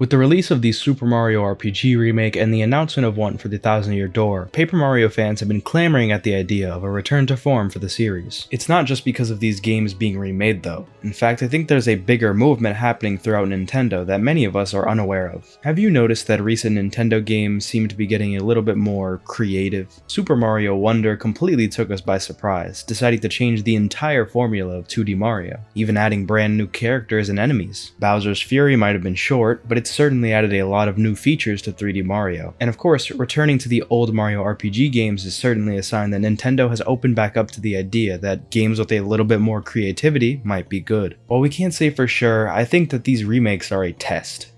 With the release of the Super Mario RPG remake and the announcement of one for the Thousand Year Door, Paper Mario fans have been clamoring at the idea of a return to form for the series. It's not just because of these games being remade though. In fact, I think there's a bigger movement happening throughout Nintendo that many of us are unaware of. Have you noticed that recent Nintendo games seem to be getting a little bit more creative? Super Mario Wonder completely took us by surprise, deciding to change the entire formula of 2D Mario, even adding brand new characters and enemies. Bowser's Fury might have been short, but it's certainly added a lot of new features to 3D Mario. And of course, returning to the old Mario RPG games is certainly a sign that Nintendo has opened back up to the idea that games with a little bit more creativity might be good. While we can't say for sure, I think that these remakes are a test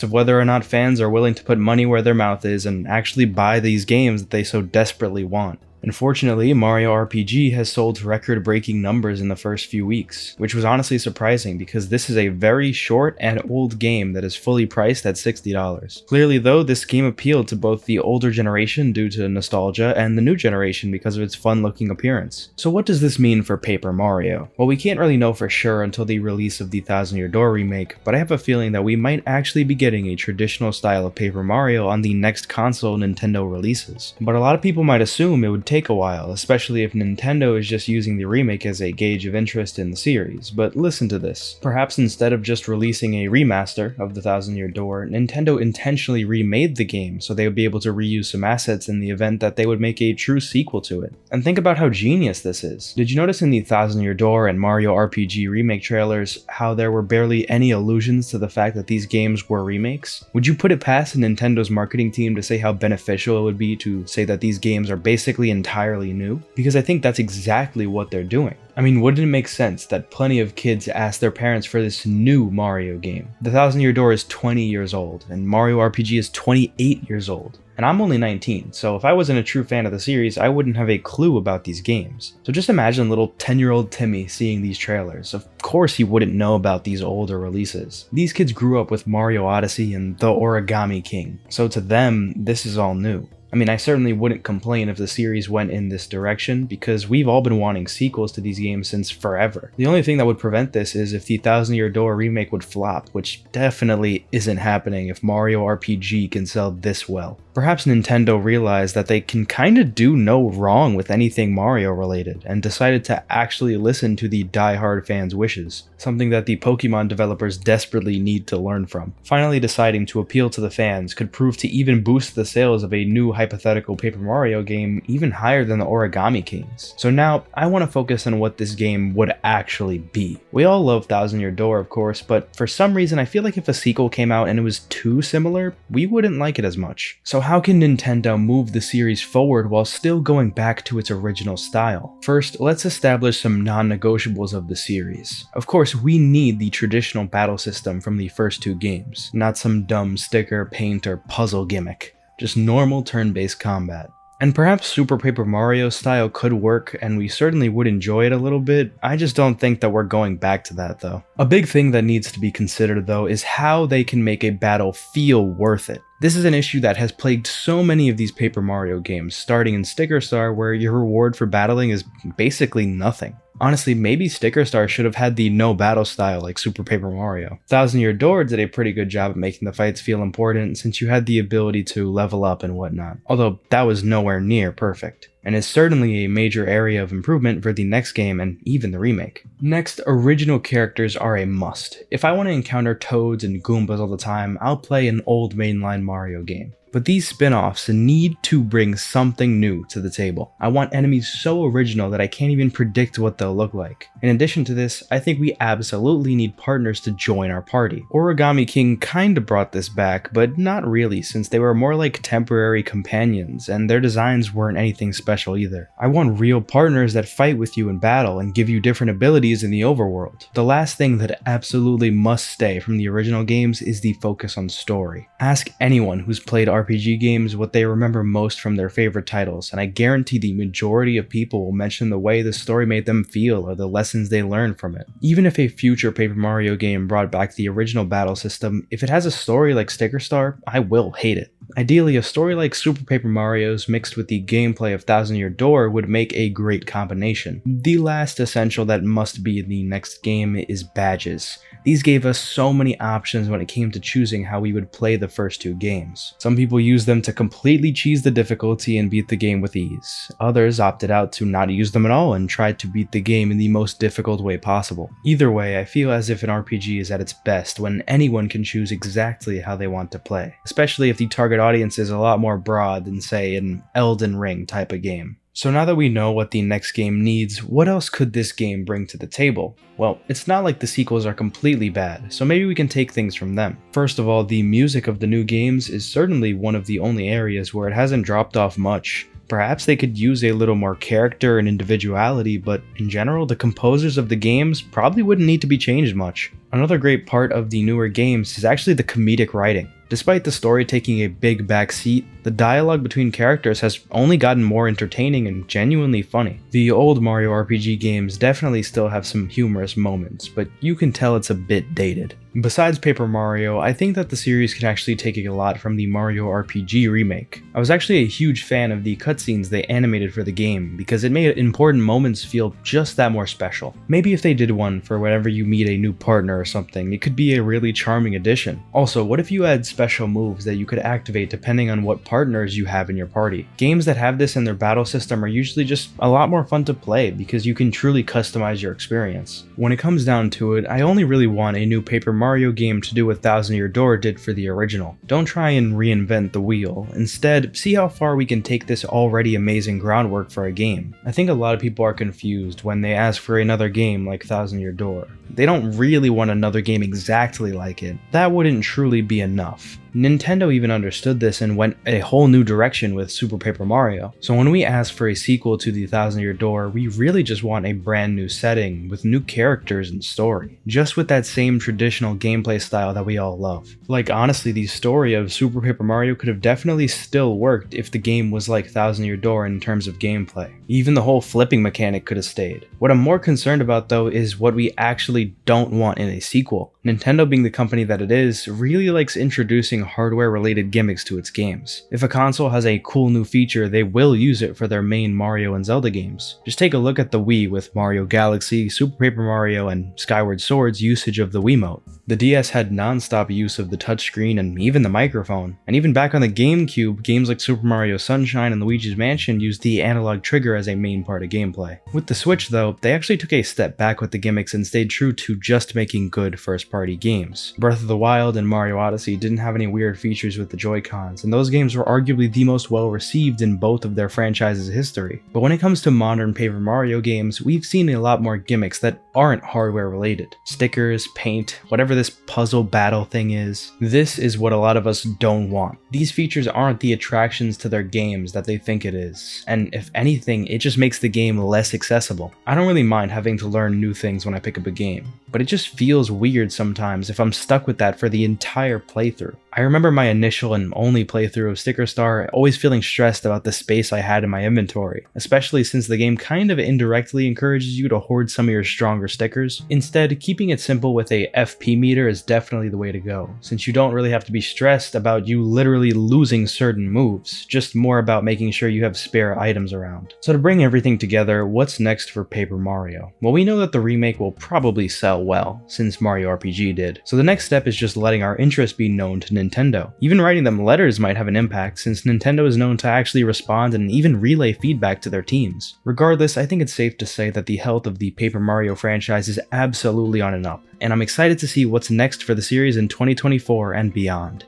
of whether or not fans are willing to put money where their mouth is and actually buy these games that they so desperately want. Unfortunately, Mario RPG has sold record-breaking numbers in the first few weeks, which was honestly surprising because this is a very short and old game that is fully priced at $60. Clearly though, this game appealed to both the older generation due to nostalgia and the new generation because of its fun-looking appearance. So what does this mean for Paper Mario? Well, we can't really know for sure until the release of the Thousand Year Door remake, but I have a feeling that we might actually be getting a traditional style of Paper Mario on the next console Nintendo releases. But a lot of people might assume it would take a while, especially if Nintendo is just using the remake as a gauge of interest in the series. But listen to this. Perhaps instead of just releasing a remaster of the Thousand Year Door, Nintendo intentionally remade the game so they would be able to reuse some assets in the event that they would make a true sequel to it. And think about how genius this is. Did you notice in the Thousand Year Door and Mario RPG remake trailers how there were barely any allusions to the fact that these games were remakes? Would you put it past Nintendo's marketing team to say how beneficial it would be to say that these games are basically entirely new? Because I think that's exactly what they're doing. I mean, wouldn't it make sense that plenty of kids ask their parents for this new Mario game? The Thousand Year Door is 20 years old, and Mario RPG is 28 years old. And I'm only 19, so if I wasn't a true fan of the series, I wouldn't have a clue about these games. So just imagine little 10-year-old Timmy seeing these trailers. Of course he wouldn't know about these older releases. These kids grew up with Mario Odyssey and The Origami King, so to them, this is all new. I mean, I certainly wouldn't complain if the series went in this direction, because we've all been wanting sequels to these games since forever. The only thing that would prevent this is if the Thousand Year Door remake would flop, which definitely isn't happening if Mario RPG can sell this well. Perhaps Nintendo realized that they can kinda do no wrong with anything Mario related, and decided to actually listen to the die-hard fans' wishes, something that the Pokemon developers desperately need to learn from. Finally deciding to appeal to the fans could prove to even boost the sales of a new hypothetical Paper Mario game even higher than the Origami Kings. So now, I want to focus on what this game would actually be. We all love Thousand Year Door, of course, but for some reason I feel like if a sequel came out and it was too similar, we wouldn't like it as much. So how can Nintendo move the series forward while still going back to its original style? First, let's establish some non-negotiables of the series. Of course, we need the traditional battle system from the first two games, not some dumb sticker, paint, or puzzle gimmick. Just normal turn-based combat. And perhaps Super Paper Mario style could work, and we certainly would enjoy it a little bit. I just don't think that we're going back to that though. A big thing that needs to be considered though is how they can make a battle feel worth it. This is an issue that has plagued so many of these Paper Mario games, starting in Sticker Star where your reward for battling is basically nothing. Honestly, maybe Sticker Star should have had the no battle style like Super Paper Mario. Thousand Year Door did a pretty good job at making the fights feel important since you had the ability to level up and whatnot, although that was nowhere near perfect, and is certainly a major area of improvement for the next game and even the remake. Next, original characters are a must. If I want to encounter Toads and Goombas all the time, I'll play an old mainline Mario game. But these spin-offs need to bring something new to the table. I want enemies so original that I can't even predict what they'll look like. In addition to this, I think we absolutely need partners to join our party. Origami King kinda brought this back, but not really since they were more like temporary companions and their designs weren't anything special either. I want real partners that fight with you in battle and give you different abilities in the overworld. The last thing that absolutely must stay from the original games is the focus on story. Ask anyone who's played RPG games what they remember most from their favorite titles, and I guarantee the majority of people will mention the way the story made them feel or the lessons they learned from it. Even if a future Paper Mario game brought back the original battle system, if it has a story like Sticker Star, I will hate it. Ideally, a story like Super Paper Mario's mixed with the gameplay of Thousand Year Door would make a great combination. The last essential that must be in the next game is badges. These gave us so many options when it came to choosing how we would play the first two games. Some people used them to completely cheese the difficulty and beat the game with ease. Others opted out to not use them at all and tried to beat the game in the most difficult way possible. Either way, I feel as if an RPG is at its best when anyone can choose exactly how they want to play, especially if the target audience is a lot more broad than, say, an Elden Ring type of game. So now that we know what the next game needs, what else could this game bring to the table? Well, it's not like the sequels are completely bad, so maybe we can take things from them. First of all, the music of the new games is certainly one of the only areas where it hasn't dropped off much. Perhaps they could use a little more character and individuality, but in general, the composers of the games probably wouldn't need to be changed much. Another great part of the newer games is actually the comedic writing. Despite the story taking a big backseat, the dialogue between characters has only gotten more entertaining and genuinely funny. The old Mario RPG games definitely still have some humorous moments, but you can tell it's a bit dated. Besides Paper Mario, I think that the series can actually take a lot from the Mario RPG remake. I was actually a huge fan of the cutscenes they animated for the game because it made important moments feel just that more special. Maybe if they did one for whenever you meet a new partner or something, it could be a really charming addition. Also, what if you had special moves that you could activate depending on what partners you have in your party? Games that have this in their battle system are usually just a lot more fun to play because you can truly customize your experience. When it comes down to it, I only really want a new Paper Mario game to do what Thousand Year Door did for the original. Don't try and reinvent the wheel. Instead, see how far we can take this already amazing groundwork for a game. I think a lot of people are confused when they ask for another game like Thousand Year Door. They don't really want another game exactly like it. That wouldn't truly be enough. Nintendo even understood this and went a whole new direction with Super Paper Mario. So when we ask for a sequel to the Thousand Year Door, we really just want a brand new setting with new characters and story, just with that same traditional gameplay style that we all love. Like honestly, the story of Super Paper Mario could have definitely still worked if the game was like Thousand Year Door in terms of gameplay. Even the whole flipping mechanic could have stayed. What I'm more concerned about though is what we actually don't want in a sequel. Nintendo, being the company that it is, really likes introducing hardware related gimmicks to its games. If a console has a cool new feature, they will use it for their main Mario and Zelda games. Just take a look at the Wii with Mario Galaxy, Super Paper Mario, and Skyward Sword's usage of the Wiimote. The DS had non-stop use of the touchscreen and even the microphone. And even back on the GameCube, games like Super Mario Sunshine and Luigi's Mansion used the analog trigger as a main part of gameplay. With the Switch though, they actually took a step back with the gimmicks and stayed true to just making good first-party games. Breath of the Wild and Mario Odyssey didn't have any weird features with the Joy-Cons, and those games were arguably the most well-received in both of their franchises' history. But when it comes to modern Paper Mario games, we've seen a lot more gimmicks that aren't hardware related. Stickers, paint, whatever this puzzle battle thing is. This is what a lot of us don't want. These features aren't the attractions to their games that they think it is, and if anything, it just makes the game less accessible. I don't really mind having to learn new things when I pick up a game, but it just feels weird sometimes if I'm stuck with that for the entire playthrough. I remember my initial and only playthrough of Sticker Star always feeling stressed about the space I had in my inventory, especially since the game kind of indirectly encourages you to hoard some of your stronger stickers. Instead, keeping it simple with a FP meter is definitely the way to go, since you don't really have to be stressed about you literally losing certain moves, just more about making sure you have spare items around. So to bring everything together, what's next for Paper Mario? Well, we know that the remake will probably sell well, since Mario RPG did, so the next step is just letting our interest be known to Nintendo. Even writing them letters might have an impact, since Nintendo is known to actually respond and even relay feedback to their teams. Regardless, I think it's safe to say that the health of the Paper Mario franchise is absolutely on an up, and I'm excited to see what's next for the series in 2024 and beyond.